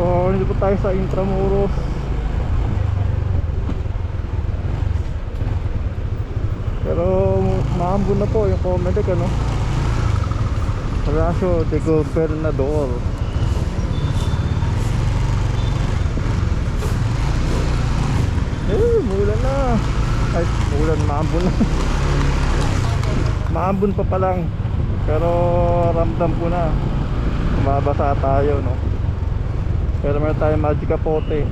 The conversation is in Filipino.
Dito po tayo sa Intramuros. Pero maambon na po yung Comelec, ano, Palacio de Gobernador. Mulan na. Ay, mulan, maambon na. Maambon pa lang. Pero ramdam ko na mababasa tayo, no. Pero meron tayong Magic Kapote.